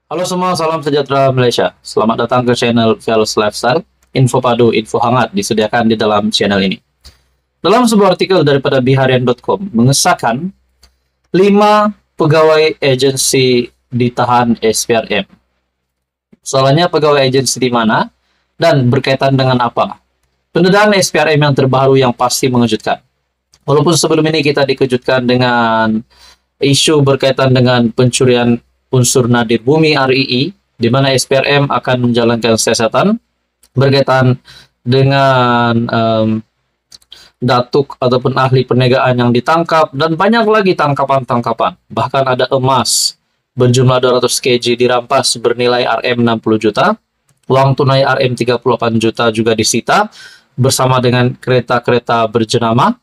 Halo semua, salam sejahtera Malaysia. Selamat datang ke channel Vels Lifestyle. Info padu, info hangat disediakan di dalam channel ini. Dalam sebuah artikel daripada biharian.com mengesahkan 5 pegawai agensi ditahan SPRM. Soalnya pegawai agensi di mana dan berkaitan dengan apa? Pendedahan SPRM yang terbaru yang pasti mengejutkan. Walaupun sebelum ini kita dikejutkan dengan isu berkaitan dengan pencurian unsur nadir bumi RII, di mana SPRM akan menjalankan siasatan berkaitan dengan datuk ataupun ahli perniagaan yang ditangkap, dan banyak lagi tangkapan-tangkapan. Bahkan ada emas berjumlah 200 kg dirampas bernilai RM 60 juta, uang tunai RM 38 juta juga disita, bersama dengan kereta-kereta berjenama.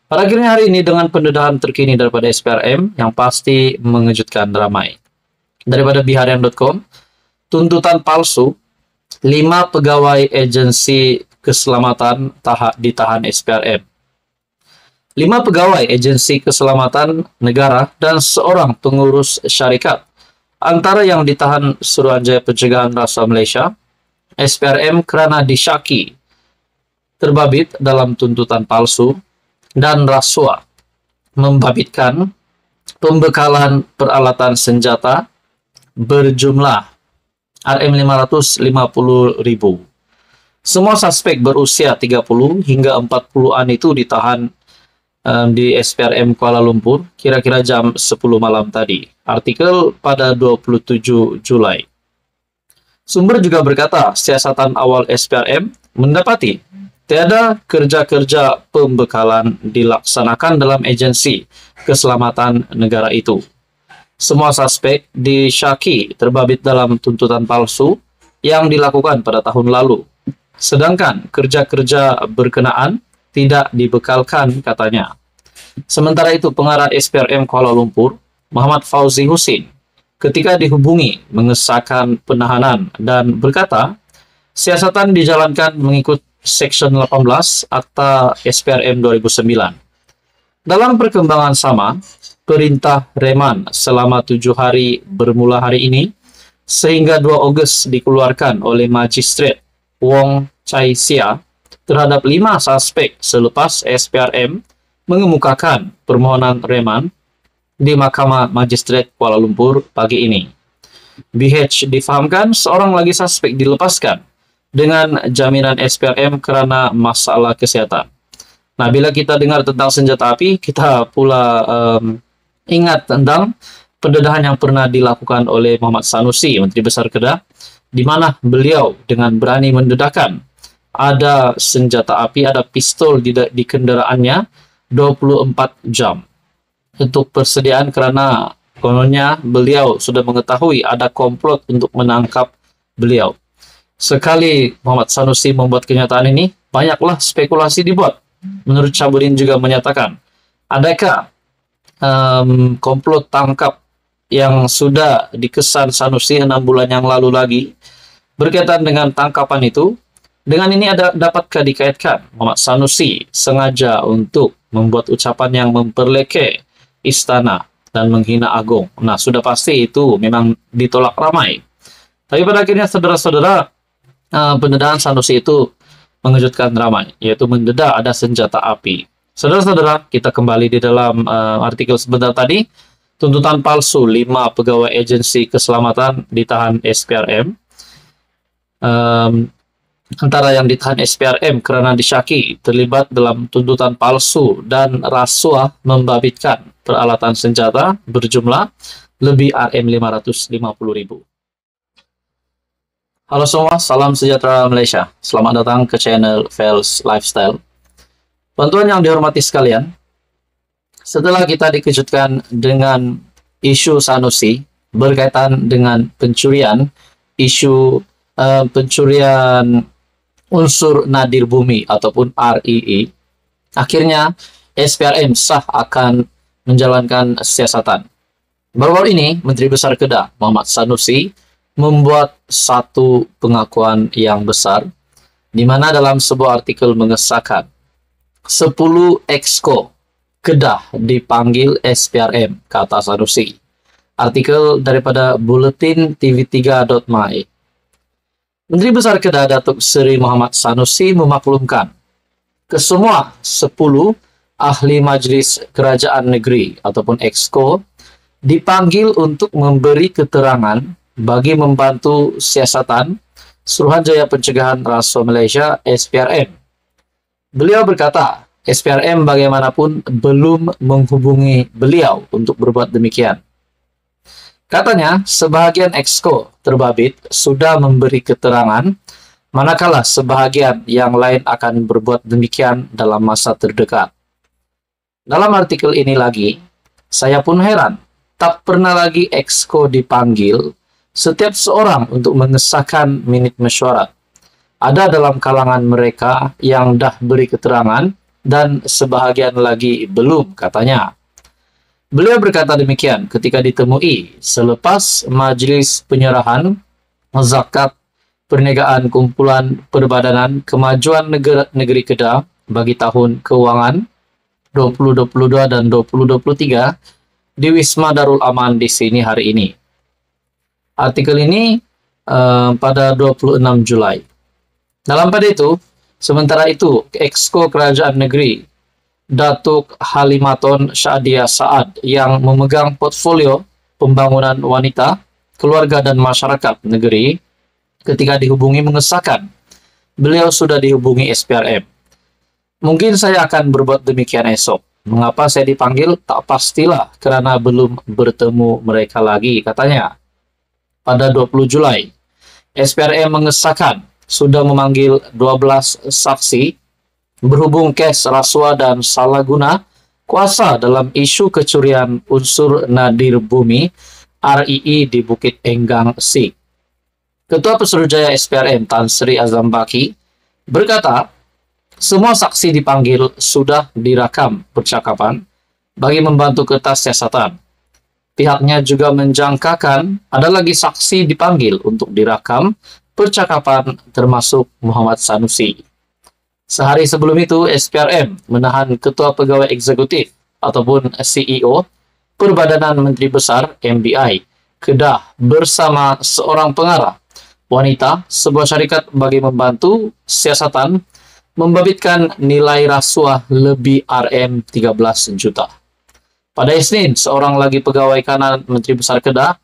Pada akhirnya hari ini dengan pendedahan terkini daripada SPRM yang pasti mengejutkan ramai. Daripada biharian.com, tuntutan palsu 5 pegawai agensi keselamatan ditahan SPRM. 5 pegawai agensi keselamatan negara dan seorang pengurus syarikat antara yang ditahan Suruhanjaya Pencegahan Rasuah Malaysia SPRM kerana disyaki terbabit dalam tuntutan palsu dan rasuah membabitkan pembekalan peralatan senjata berjumlah RM550.000. Semua suspek berusia 30 hingga 40-an itu ditahan di SPRM Kuala Lumpur kira-kira jam 10 malam tadi. Artikel pada 27 Julai. Sumber juga berkata, siasatan awal SPRM mendapati tiada kerja-kerja pembekalan dilaksanakan dalam agensi keselamatan negara itu. Semua suspek disyaki terbabit dalam tuntutan palsu yang dilakukan pada tahun lalu. Sedangkan kerja-kerja berkenaan tidak dibekalkan katanya. Sementara itu pengarah SPRM Kuala Lumpur, Muhammad Fauzi Husin, ketika dihubungi mengesahkan penahanan dan berkata, siasatan dijalankan mengikut Seksyen 18 Akta SPRM 2009. Dalam perkembangan sama, perintah reman selama 7 hari bermula hari ini sehingga 2 Ogos dikeluarkan oleh Magistrat Wong Chai Sia terhadap 5 suspek selepas SPRM mengemukakan permohonan reman di Mahkamah Magistrat Kuala Lumpur pagi ini. BH difahamkan seorang lagi suspek dilepaskan dengan jaminan SPRM kerana masalah kesihatan. Nah, bila kita dengar tentang senjata api, kita pula ingat tentang pendedahan yang pernah dilakukan oleh Muhammad Sanusi, Menteri Besar Kedah, di mana beliau dengan berani mendedahkan ada senjata api, ada pistol di kendaraannya 24 jam untuk persediaan kerana kononnya beliau sudah mengetahui ada komplot untuk menangkap beliau. Sekali Muhammad Sanusi membuat kenyataan ini, banyaklah spekulasi dibuat. Menurut Syabudin juga menyatakan, adakah komplot tangkap yang sudah dikesan Sanusi 6 bulan yang lalu lagi berkaitan dengan tangkapan itu? Dengan ini dapatkah dikaitkan Muhammad Sanusi sengaja untuk membuat ucapan yang memperlekeh istana dan menghina agung? Nah, sudah pasti itu memang ditolak ramai. Tapi pada akhirnya saudara-saudara, pendedahan Sanusi itu mengejutkan ramai, yaitu mendedah ada senjata api. Saudara-saudara, kita kembali di dalam artikel sebentar tadi. Tuntutan palsu 5 pegawai agensi keselamatan ditahan SPRM. Antara yang ditahan SPRM kerana disyaki terlibat dalam tuntutan palsu dan rasuah membabitkan peralatan senjata berjumlah lebih RM550.000. Halo semua, salam sejahtera Malaysia. Selamat datang ke channel Vels Lifestyle. Bantuan yang dihormati sekalian, setelah kita dikejutkan dengan isu Sanusi berkaitan dengan pencurian, isu pencurian unsur nadir bumi ataupun RII, akhirnya SPRM sah akan menjalankan siasatan. Baru-baru ini, Menteri Besar Kedah, Muhammad Sanusi, membuat satu pengakuan yang besar, di mana dalam sebuah artikel mengesahkan 10 exco Kedah dipanggil SPRM, kata Sanusi. Artikel daripada Buletin TV3.my. Menteri Besar Kedah Datuk Seri Muhammad Sanusi memaklumkan kesemua 10 ahli Majlis Kerajaan Negeri ataupun Exco dipanggil untuk memberi keterangan bagi membantu siasatan Suruhanjaya Pencegahan Rasuah Malaysia SPRM. Beliau berkata, SPRM bagaimanapun belum menghubungi beliau untuk berbuat demikian. Katanya, sebahagian Exco terbabit sudah memberi keterangan, manakala sebahagian yang lain akan berbuat demikian dalam masa terdekat. Dalam artikel ini lagi, saya pun heran, tak pernah lagi Exco dipanggil setiap seorang untuk mengesahkan minit mesyuarat. Ada dalam kalangan mereka yang dah beri keterangan dan sebahagian lagi belum, katanya. Beliau berkata demikian ketika ditemui selepas majlis penyerahan zakat perniagaan kumpulan perbadanan kemajuan negeri Kedah bagi tahun keuangan 2022 dan 2023 di Wisma Darul Aman di sini hari ini. Artikel ini pada 26 Julai. Pada itu, sementara itu, Exco Kerajaan Negeri Datuk Halimaton Syadia Saad yang memegang portfolio pembangunan wanita, keluarga dan masyarakat negeri ketika dihubungi mengesahkan beliau sudah dihubungi SPRM. Mungkin saya akan berbuat demikian esok. Mengapa saya dipanggil? Tak pastilah kerana belum bertemu mereka lagi, katanya. Pada 20 Julai, SPRM mengesahkan sudah memanggil 12 saksi berhubung kes rasuah dan salah guna kuasa dalam isu kecurian unsur nadir bumi RII di Bukit Enggang Sik. Ketua Pesuruhjaya SPRM Tan Sri Azam Baki berkata, semua saksi dipanggil sudah direkam percakapan bagi membantu kertas siasatan. Pihaknya juga menjangkakan ada lagi saksi dipanggil untuk direkam percakapan termasuk Muhammad Sanusi. Sehari sebelum itu, SPRM menahan Ketua Pegawai Eksekutif ataupun CEO Perbadanan Menteri Besar MBI Kedah bersama seorang pengarah wanita sebuah syarikat bagi membantu siasatan membabitkan nilai rasuah lebih RM13 juta. Pada Isnin, seorang lagi pegawai kanan Menteri Besar Kedah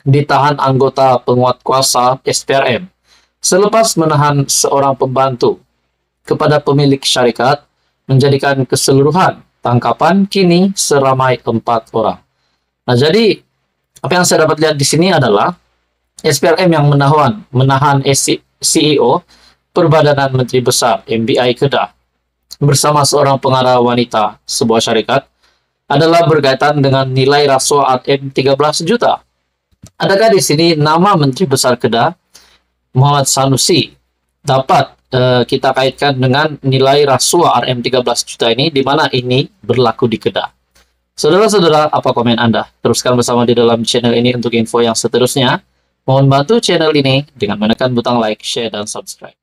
ditahan anggota penguat kuasa SPRM selepas menahan seorang pembantu kepada pemilik syarikat menjadikan keseluruhan tangkapan kini seramai 4 orang. Nah, jadi apa yang saya dapat lihat di sini adalah SPRM yang menahan CEO Perbadanan Menteri Besar MBI Kedah bersama seorang pengarah wanita sebuah syarikat adalah berkaitan dengan nilai rasuah RM13 juta. Adakah di sini nama Menteri Besar Kedah Muhammad Sanusi dapat kita kaitkan dengan nilai rasuah RM13 juta ini, di mana ini berlaku di Kedah? Saudara-saudara, apa komen Anda? Teruskan bersama di dalam channel ini untuk info yang seterusnya. Mohon bantu channel ini dengan menekan butang like, share, dan subscribe.